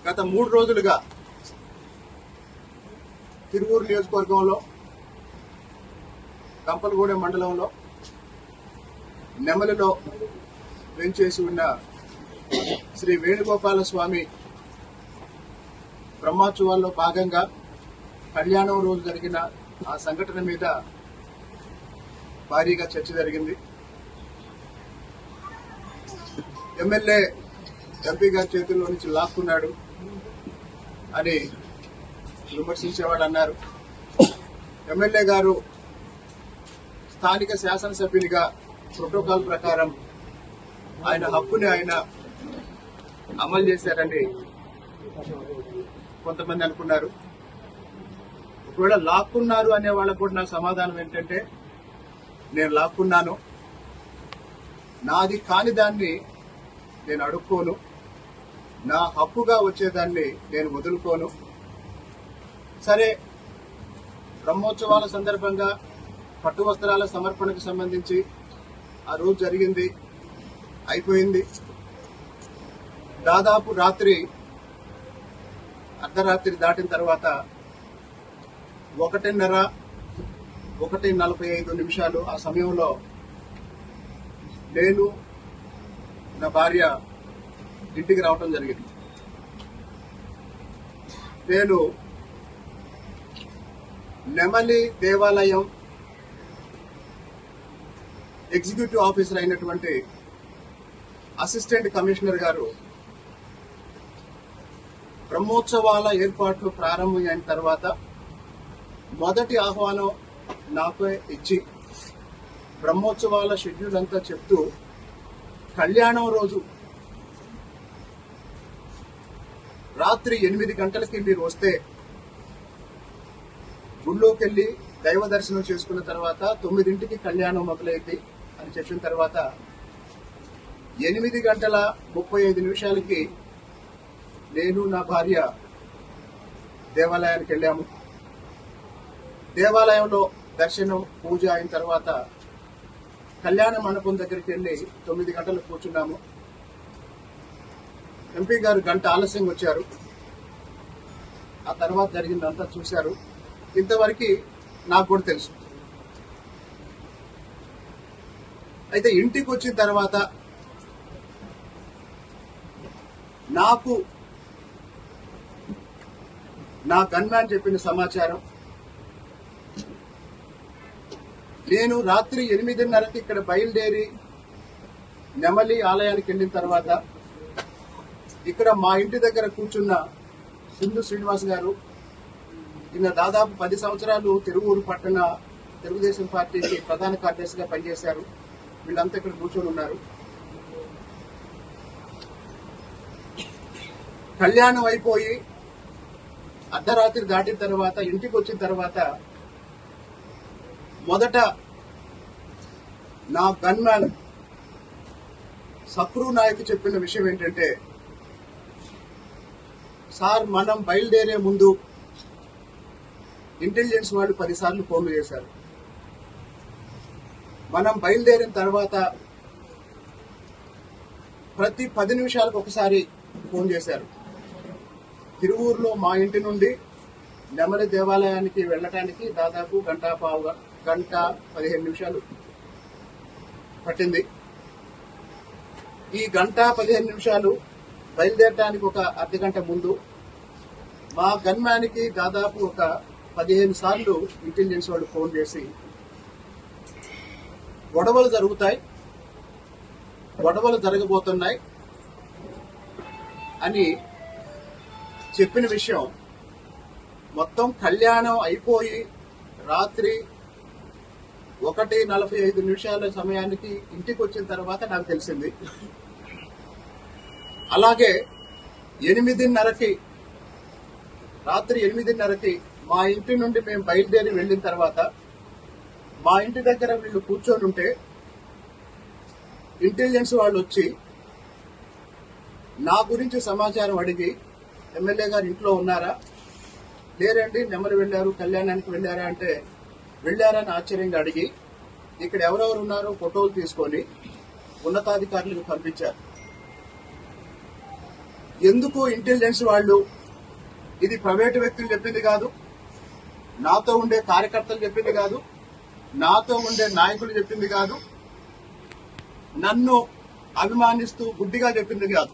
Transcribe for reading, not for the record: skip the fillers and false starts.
గత 3 రోజులుగా తిరువూరు నియోజకవర్గంలో కంపలగూడెం మండలంలో నెమలిలో వెంచేసి ఉన్న శ్రీ వేణుగోపాల స్వామి బ్రహ్మోత్సవాల్లో భాగంగా కళ్యాణం రోజు జరిగిన ఆ సంఘటన మీద భారీగా చర్చ జరిగింది. ఎమ్మెల్యే ఎంపీ గారి చేతుల్లో నుంచి లాక్కున్నాడు అని విమర్శించేవాళ్ళు అన్నారు. ఎమ్మెల్యే గారు స్థానిక శాసనసభ్యునిగా ప్రోటోకాల్ ప్రకారం ఆయన హక్కుని ఆయన అమలు చేశారని కొంతమంది అనుకున్నారు. ఒకవేళ లాక్కున్నారు అనే వాళ్ళకు కూడా నా సమాధానం ఏంటంటే, నేను లాక్కున్నాను, నాది కాని దాన్ని నేను అడుక్కోను, నా హక్కుగా వచ్చేదాన్ని నేను వదులుకోను. సరే, బ్రహ్మోత్సవాల సందర్భంగా పట్టు వస్త్రాల సమర్పణకు సంబంధించి ఆ రోజు జరిగింది, అయిపోయింది. దాదాపు అర్ధరాత్రి దాటిన తర్వాత 1:45 ఆ సమయంలో నేను నా భార్య ఇంటికి రావటం జరిగింది. నేను నెమలి దేవాలయం ఎగ్జిక్యూటివ్ ఆఫీసర్ అయినటువంటి అసిస్టెంట్ కమిషనర్ గారు బ్రహ్మోత్సవాల ఏర్పాట్లు ప్రారంభమైన తర్వాత మొదటి ఆహ్వానం నాకు ఇచ్చి బ్రహ్మోత్సవాల షెడ్యూల్ అంతా చెప్తూ, కళ్యాణం రోజు రాత్రి 8 గంటలకి మీరు వస్తే గుళ్ళోకి వెళ్లి దైవ దర్శనం చేసుకున్న తర్వాత 9ంటికి కళ్యాణం మొదలైంది అని చెప్పిన తర్వాత 8:35 నేను నా భార్య దేవాలయానికి వెళ్ళాము. దేవాలయంలో దర్శనం పూజ అయిన తర్వాత కళ్యాణ మండపం దగ్గరికి వెళ్లి 9 గంటలు కూర్చున్నాము. ఎంపీ గారు గంట ఆలస్యంగా వచ్చారు. ఆ తర్వాత జరిగిందంతా చూశారు. ఇంతవరకు నాకు కూడా తెలుసు. అయితే ఇంటికి వచ్చిన తర్వాత నాకు నా గన్మ్యాన్ చెప్పిన సమాచారం, నేను రాత్రి 8:30కి ఇక్కడ బయలుదేరి నెమలి ఆలయానికి వెళ్ళిన తర్వాత ఇక్కడ మా ఇంటి దగ్గర కూర్చున్న సింధు శ్రీనివాస్ గారు, ఈయన దాదాపు 10 సంవత్సరాలు తిరువూరు పట్టణ తెలుగుదేశం పార్టీకి ప్రధాన కార్యదర్శిగా పనిచేశారు. వీళ్ళంతా ఇక్కడ కూర్చొని ఉన్నారు. కళ్యాణం అయిపోయి అర్ధరాత్రి దాటిన తర్వాత ఇంటికి వచ్చిన తర్వాత మొదట నా గన్మ్యాన్ సక్రు నాయక్ చెప్పిన విషయం ఏంటంటే, సార్ మనం బయలుదేరే ముందు ఇంటెలిజెన్స్ వాళ్ళు 10 సార్లు ఫోన్లు చేశారు. మనం బయలుదేరిన తర్వాత ప్రతి 10 నిమిషాలకు ఒకసారి ఫోన్ చేశారు. తిరువూరులో మా ఇంటి నుండి నెమలి దేవాలయానికి వెళ్ళటానికి దాదాపు గంట 15 పట్టింది. ఈ గంట 15 బయలుదేరటానికి ఒక అర్ధగంట ముందు మా గన్మ్యాన్కి దాదాపు ఒక 15 సార్లు ఇంటెలిజెన్స్ వాళ్ళు ఫోన్ చేసి, గొడవలు జరగబోతున్నాయి అని చెప్పిన విషయం మొత్తం కళ్యాణం అయిపోయి రాత్రి 1:45 సమయానికి ఇంటికి వచ్చిన తర్వాత నాకు తెలిసింది. అలాగే 8:30కి రాత్రి 8:30కి మా ఇంటి నుండి మేము బయలుదేరి వెళ్ళిన తర్వాత మా ఇంటి దగ్గర వీళ్ళు కూర్చొని ఉంటే ఇంటెలిజెన్స్ వాళ్ళు వచ్చి నా గురించి సమాచారం అడిగి, ఎమ్మెల్యే గారు ఇంట్లో ఉన్నారా, లేరండి నెమలి వెళ్ళారు, కళ్యాణానికి వెళ్ళారా అంటే వెళ్ళారని ఆశ్చర్యంగా అడిగి ఇక్కడ ఎవరెవరు ఉన్నారో ఫోటోలు తీసుకొని ఉన్నతాధికారులకు పంపించారు. ఎందుకు ఇంటెలిజెన్స్ వాళ్ళు, ఇది ప్రైవేటు వ్యక్తులు చెప్పింది కాదు, నాతో ఉండే కార్యకర్తలు చెప్పింది కాదు, నాతో ఉండే నాయకులు చెప్పింది కాదు, నన్ను అభిమానిస్తూ గుడ్డిగా చెప్పింది కాదు.